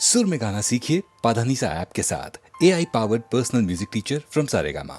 सुर में गाना सीखिए पाधानीसा ऐप के साथ। AI powered personal music teacher from Saregama.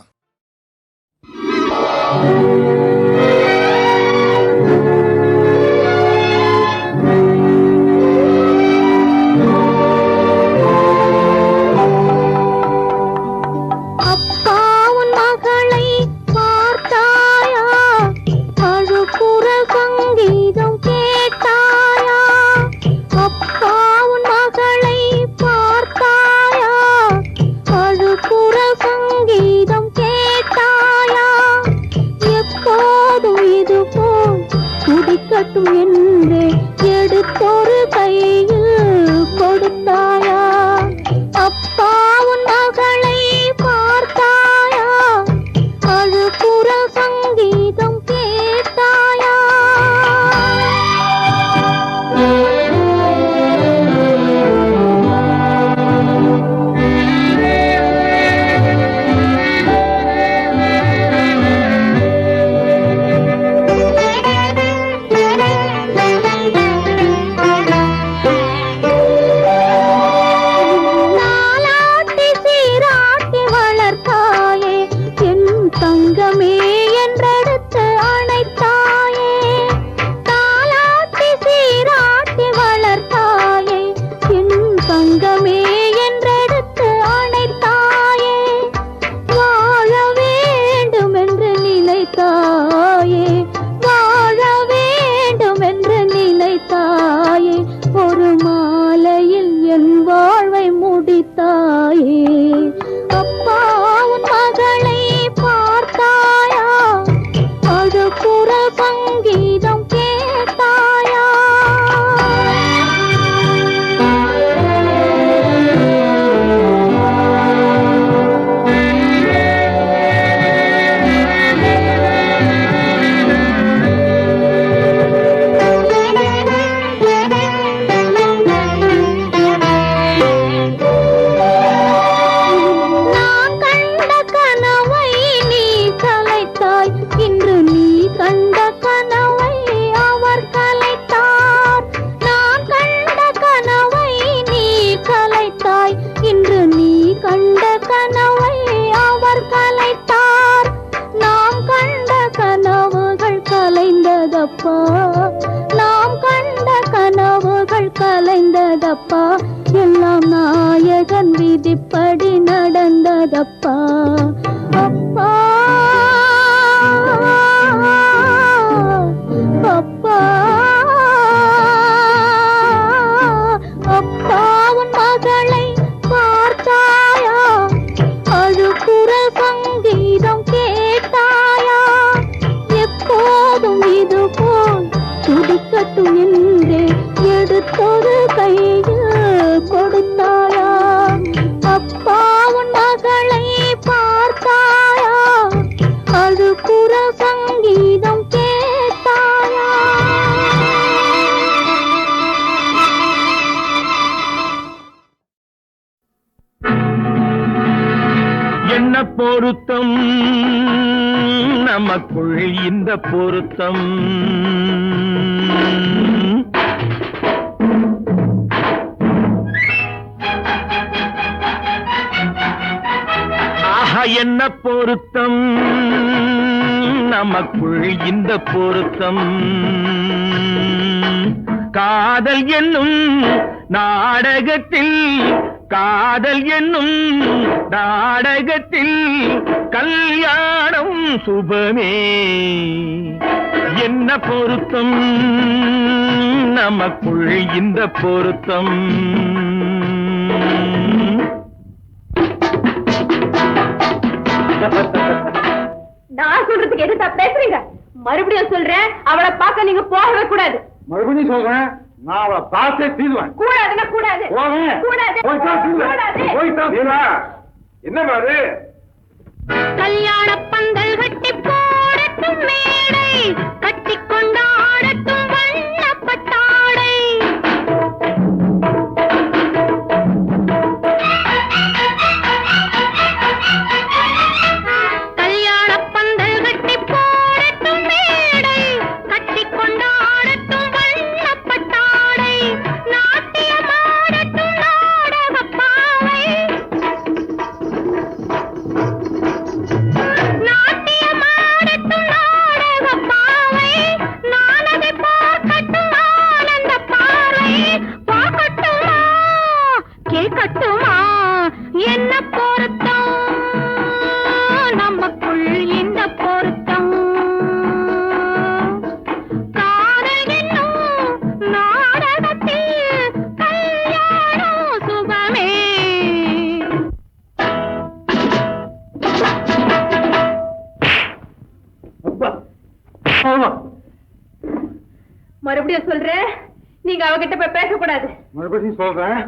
நாம் கண்ட கனவுகள் கலைந்ததப்பா, எல்லாம் நாயகன் விதிப்படி நடந்ததப்பா. அப்பா அப்பா அப்பா, உன் மகளை பார்த்தாயா? அழுகுற சங்கீதம் கேட்டாயா? எப்போதும் இது போல் துடிக்கட்டும் என்றே எடுத்தொரு கையில் கொடுத்தாயா? அப்பா, உன் மகளை பார்த்தாயா? அழுகுற சங்கீதம் கேட்டாயா? என்ன பொருத்தம் நமக்குள் இந்த பொருத்தம், ஆஹா என்ன பொருத்தம் நமக்குள் இந்த பொருத்தம். காதல் என்னும் நாடகத்தில், காதல் என்னும் நாடகத்தில் கல்யாணம் சுபமே. என்ன பொருத்தம் நமக்குள் இந்த பொருத்தம். நான் சொல்றதுக்கு எதுத்தா பேசுறீங்க? மறுபடியும் சொல்றேன், அவளை பார்க்க நீங்க போகவே கூடாது. மறுபடியும் சொல்றேன், நான் அவளை பார்த்தே தீர்வேன். கூடாதுன்னா கூடாது. என்ன பாரு, கல்யாண பந்தல் கட்டி போடட்டும் மேடை, கட்டி கொண்டாடட்டும் வண்ணப்பட்டாடை. கல்யாண பந்தல் கட்டி போடட்டும் மேடை, கட்டி கொண்டாடட்டும் வண்ணப்பட்டாடை. நாட்டியமாடட்டும் கேட்கட்டுமா என்ன பொருத்தம் நமக்குள் இந்த பொருத்தம் காதல் என்னும் நாடகத்தில் கல்யாணம் சுபமே மறுபடியும் சொல்றேன், நீங்க அவகிட்ட போய் பேசக்கூடாது. மறுபடியும் சொல்றேன்,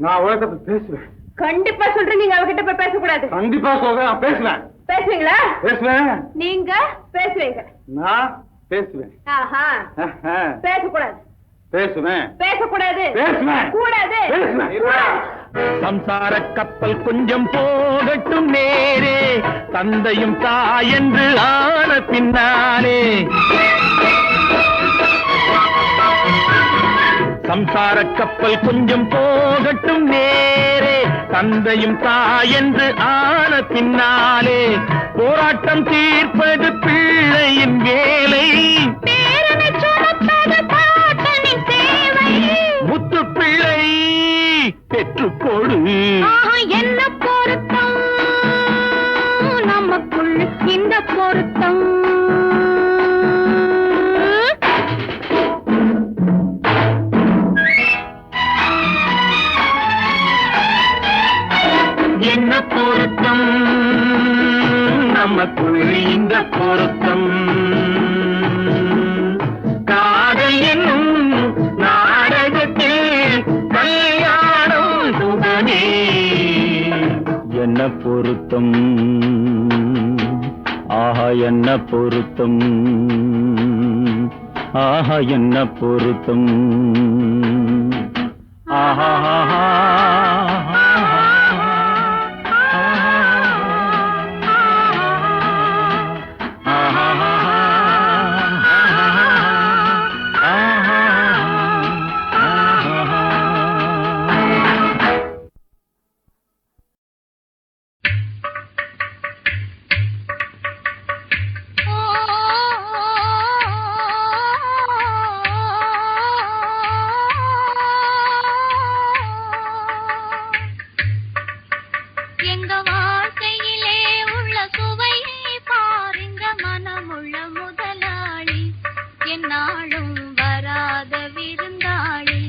நான் உலகத்தை பேசுவேன். கண்டிப்பா சொல்றேன், நீங்க அவகிட்ட போய் பேசக்கூடாது. கண்டிப்பா சொல்றேன், நான் பேசுவேன். பேசுவீங்களா? பேசுவேன். நீங்க பேசுவீங்க. நான் பேசுவேன். ஆஹா. பேசக்கூடாது. பேசுவேன். பேசக்கூடாது. பேசுவேன். கூடாது. பேசுவேன். சம்சார கப்பல் கொஞ்சம் போகட்டும் நேரே, தந்தையும் தாயென்று ஆன பின்னாலே. சம்சார கப்பல் கொஞ்சம் போகட்டும் நேரே, தந்தையும் தாயென்று ஆன பின்னாலே. போராட்டம் தீர்ப்பது பிள்ளையின் வேலை, பேரனை சுமப்பது பாட்டனின் சேவை. முத்து பிள்ளை பெற்றுக்கொடு. என்ன பொருத்தம் நமக்குள் இந்த பொருத்தம் என்ன பொருத்தம் நமக்குள் இந்த பொருத்தம். காதல் என்னும் நாடகத்தில் கல்யாணம் சுபமே. என்ன பொருத்தம், ஆஹா என்ன பொருத்தம், ஆஹா என்ன பொருத்தம், ஆஹா எங்க வாழ்க்கையிலே உள்ள சுவையை பாருங்க மனமுள்ள முதலாளி என்னாலும் வராத விருந்தாளி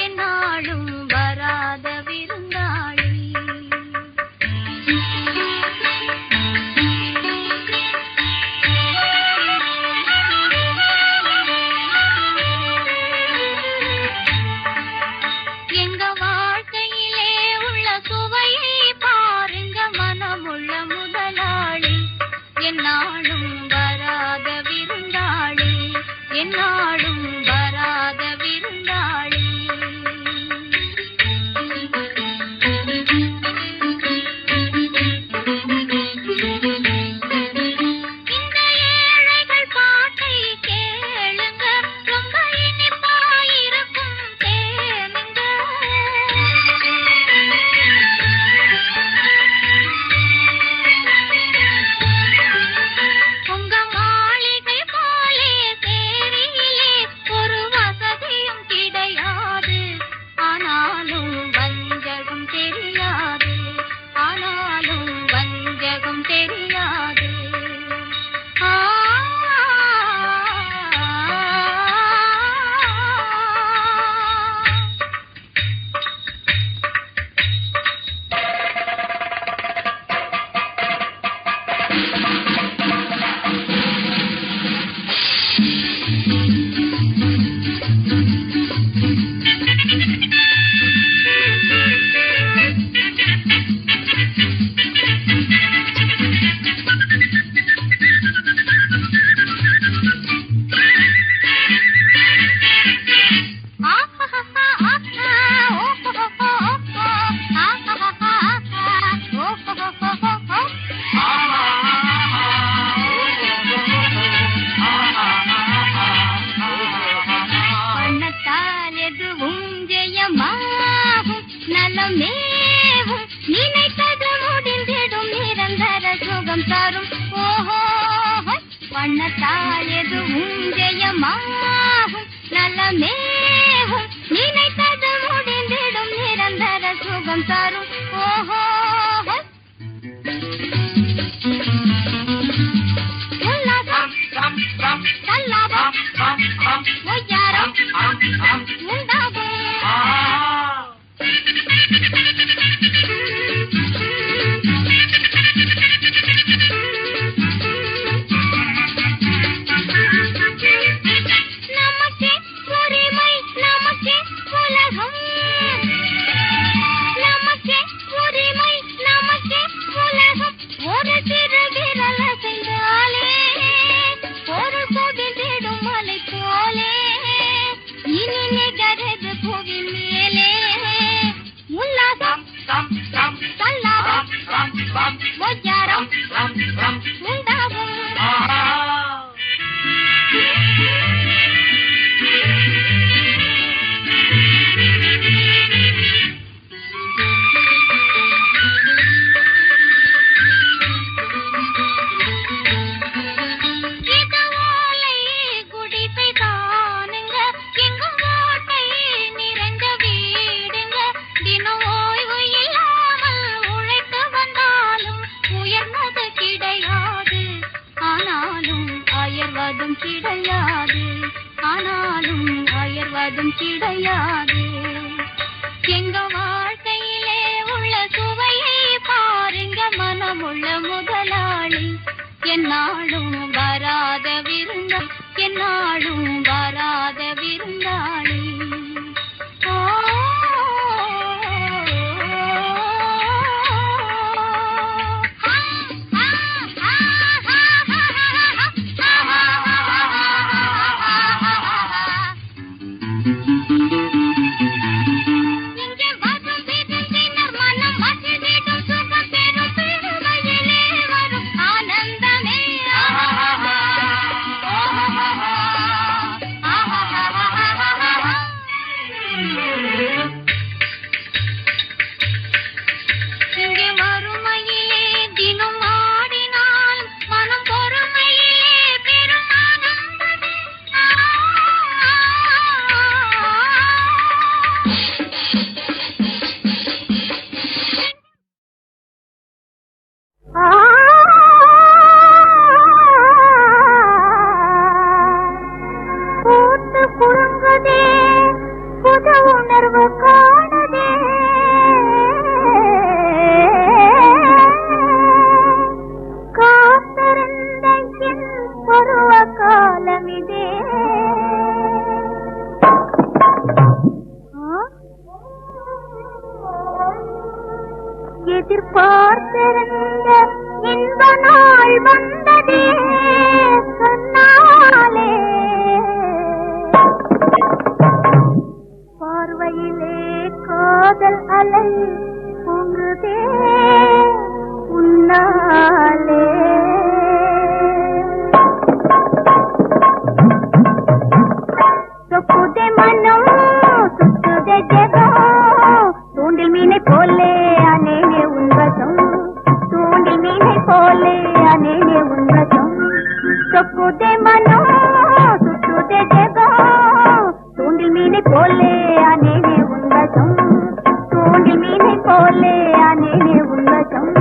என்னாலும் வராத விருந்தாளி எங்க வாழ்க்கையிலே உள்ள சுவையை பாருங்க மனமுள்ள முதலாளி என்னாலும் வராத விருந்தாளி என்னாலும் வராத விருந்தாளி இந்த ஏழைகள் பாட்டை கேளுங்க ரொம்ப இனிப்பாயிருக்கும் தேனுங்க உங்க மாளிகை போலே சேரியிலே ஒரு வசதியும் கிடையாது ஆனாலும் வஞ்சகம் தெரியாது ஆனாலும் வஞ்சகம் தெரியாது ஆ பணத்தால் எதுவும் ஜெயமாகும் நலமேவும் நினைத்தது முடிந்திடும் நிரந்தர சுகம் தரும் ஓஹோ பணத்தால் எதுவும் ஜெயமாகும் நலமேவும் நினைத்தது முடிந்திடும் நிரந்தர சுகம் சுகம் தரும் ஓஹோ உல்லாசம் சல்லாபம் ஒய்யாரம் உண்டாகும் நமக்கே உரிமை நமக்கே உலகம் நமக்கே உரிமை நமக்கே உலகம் ஒரு சிறு விரல் செய்தாலே ஒரு சுதிடும் மலை போலே இனி நிகரது புவி மேலே உல்லாசம் சல்லாபம் ஒய்யாரம் உண்டாகும் கிடையாது ஆனாலும் அயர்வதும் கிடையாது எங்க வாழ்க்கையிலே உள்ள சுவையை பாருங்க மனமுள்ள முதலாளி என்னாலும் வராத விருந்தாளி என்னாலும் வராத விருந்தாளி எதிர்பார்த்திருந்த இன்ப நாள் வந்ததே கண்ணாலே பார்வையிலே காதல் அலை பொங்குதே உன்னாலே சொக்குதே மனம் சுத்துதே ஜெகம் தூண்டில் மீனை போலே அனேனே உன்வசம் தூண்டில் மீனை போலே அனேனே உன்வசம் சொக்குதே மனம் சுத்துதே ஜெகம் தூண்டில் மீனை போலே அனேனே உன்வசம் தூண்டில் மீனை போலே அனேனே உன்வசம்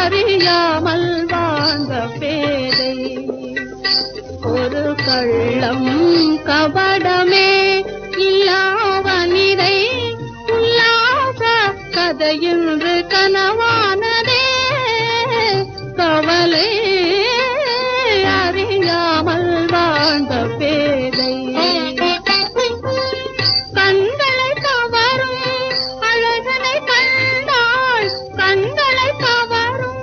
அறியாமல் வாழ்ந்த பேதை ஒரு கள்ளம் கபடமே இல்லாவனிதை உல்லாச கதையின்று கனவானதே கவலை அறியாமல் வாழ்ந்த பேதை கண்களை கவரும் அழகனை கண்டாள் கண்களை கவரும்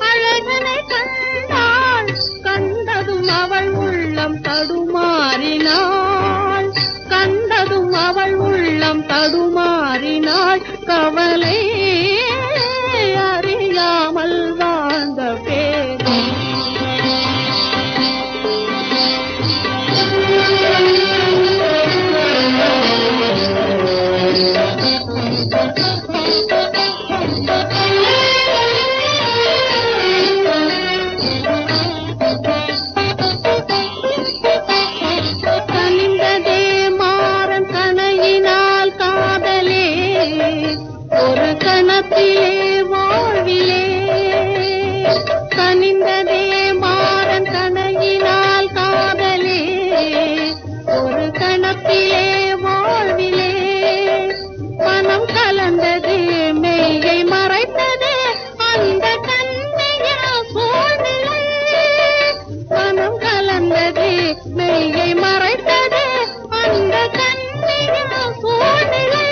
அழகனை கண்டாள் கண்டதும் அவள் உள்ளம் தடுமாறினாள் கண்டதும் அவள் உள்ளம் தடுமாறினாள் கவலை அறியாமல் வாழ்ந்த பேதை கனிந்ததே மாறன் கணையினால் காதலே ஒரு கணத்திலே வாழ்விலே கனிந்ததே மாறன் கணையினால் காதலே ஒரு கணத்திலே வாழ்விலே மனம் கலந்தது மெய்யை மறைத்தது அந்த கண்ணிய சூழ்நிலை மனம் கலந்தது மெய்யை மறைத்தது அந்த கண்ணிய சூழ்நிலை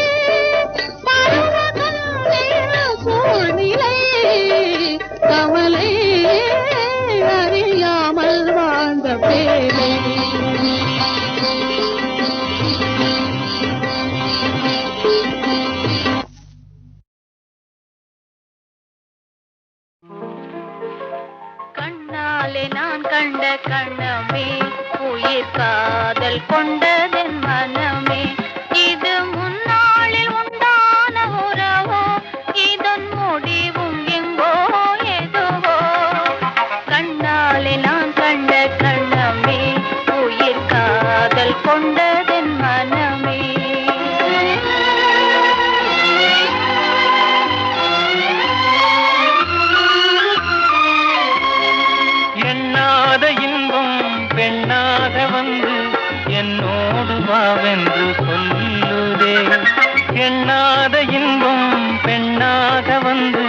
பருவகண்ணிய சூழ்நிலை கவலை அறியாமல் வாழ்ந்த பேரை கண்ணாலே நான் கண்ட கண்ணமே உயிர் காதல் கொண்டதென் மனமே இது முன்னாளில் உண்டான உறவோ இதன் முடிவும் எங்கோ எதுவோ கண்ணாலே நான் கண்ட கண்ணமே உயிர் காதல் கொண்டதென் மனமே எண்ணாத இன்பம் பெண்ணாக வந்து என்னோடு வாவென்று சொல்லுதே எண்ணாத இன்பம் பெண்ணாக வந்து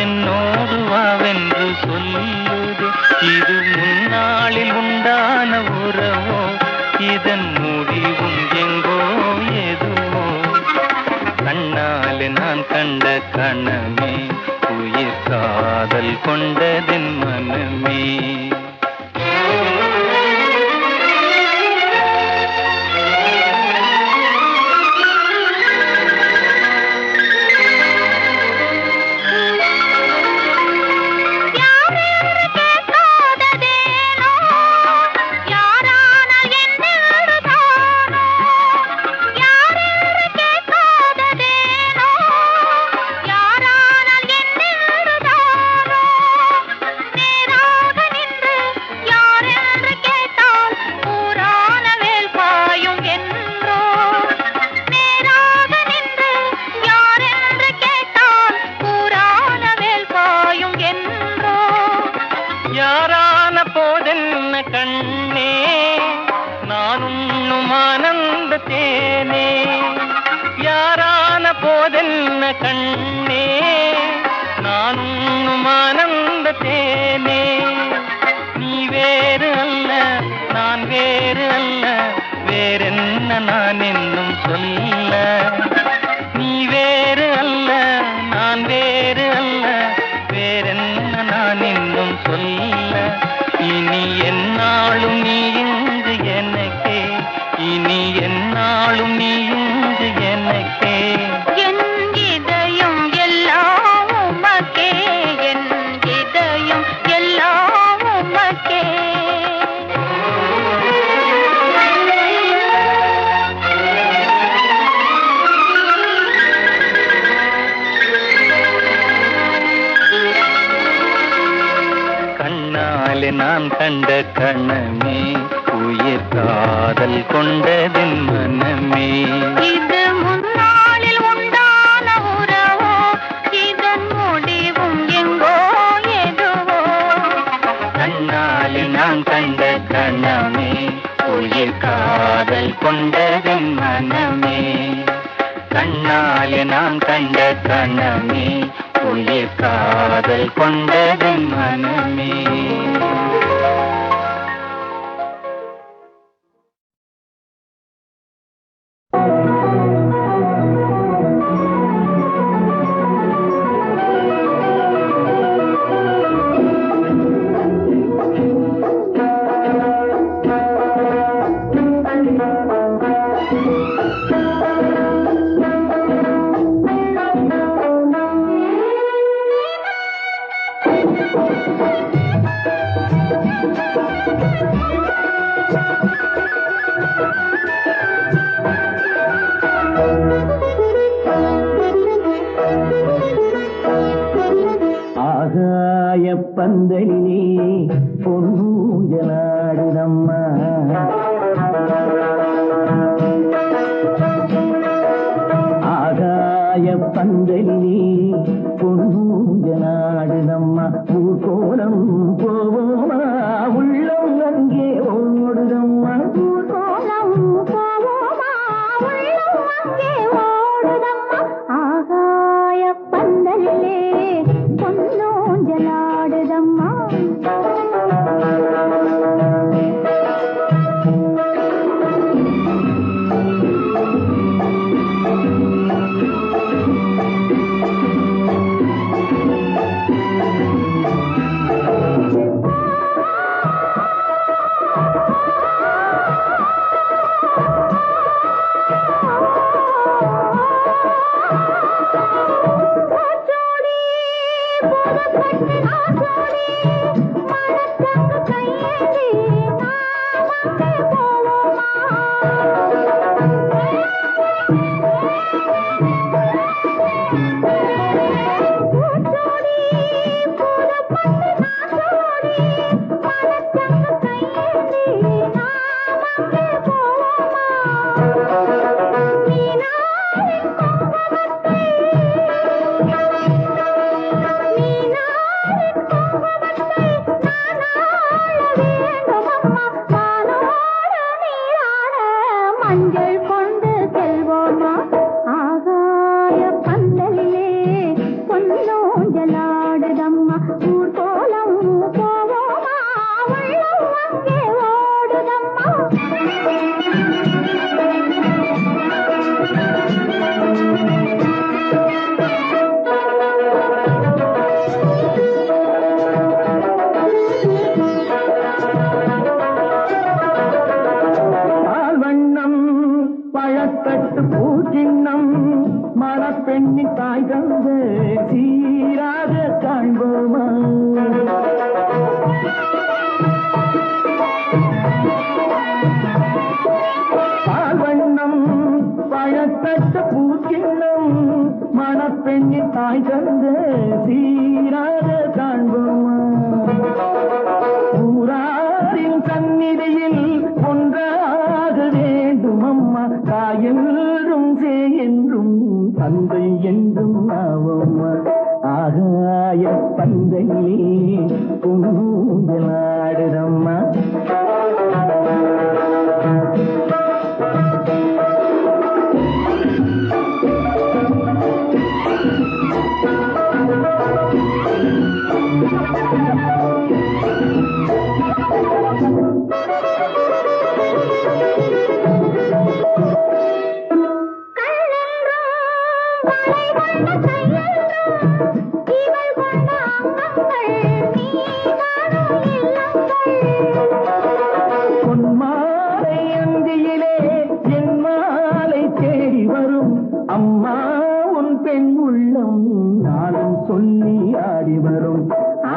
என்னோடு வாவென்று சொல்லுதே இது முன்னாளில் உண்டான உறவோ இதன் முடிவும் எங்கோ எதுவோ கண்ணாலே நான் கண்ட கணமே உயிர் காதல் கொண்டதென் மனமே கண்ணே நான் உண்ணும் ஆனந்த தேனே யாரான போதென்ன கண்ணே நான் உண்ணும் ஆனந்த தேனே நீ வேறு அல்ல நான் வேறு அல்ல வேறென்ன நான் என்னும் சொல்ல நீ வேறு அல்ல நான் வேறு அல்ல வேறென்ன நான் இன்னும் சொல்ல இனி என்னாலும் நீ இங்கு எனக்கே இனி என்னாலும் நீ இங்கு எனக்கே என் இதயம் எல்லாம் உமக்கே என் இதயம் எல்லாம் உமக்கே கண்ணாலே நான் கண்ட கண்ணமே உயிர் காதல் கொண்டதின் மனமே இது முன்னாளில் உண்டான உறவோ இதன் முடிவும் எங்கோ கொண்டதின் மனமே கண்ணாலே நான் கண்ட கணமே உயிர் காதல் கொண்டதின் மனமே பந்தலிலே பொன்னூஞ்சலாடுதம்மா ஆகாய பந்தலிலே பொன்னூஞ்சலாடுதம்மா ஊர்கோலம் போவோமா உள்ளம் அங்கே ஓடுதம்மா ஊர்கோலம் போவோமா உள்ளம் அங்கே ஓடுதம்மா ஆகாய பந்தலிலே பொன்னூஞ்சலாடுதம்மா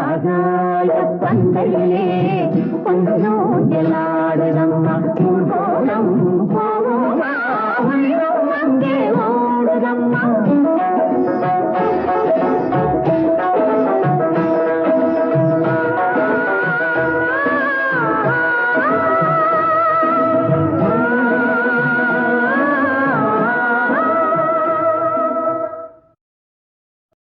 ஆகாய பந்தலிலே பொன்னூஞ்சலாடுதம்மா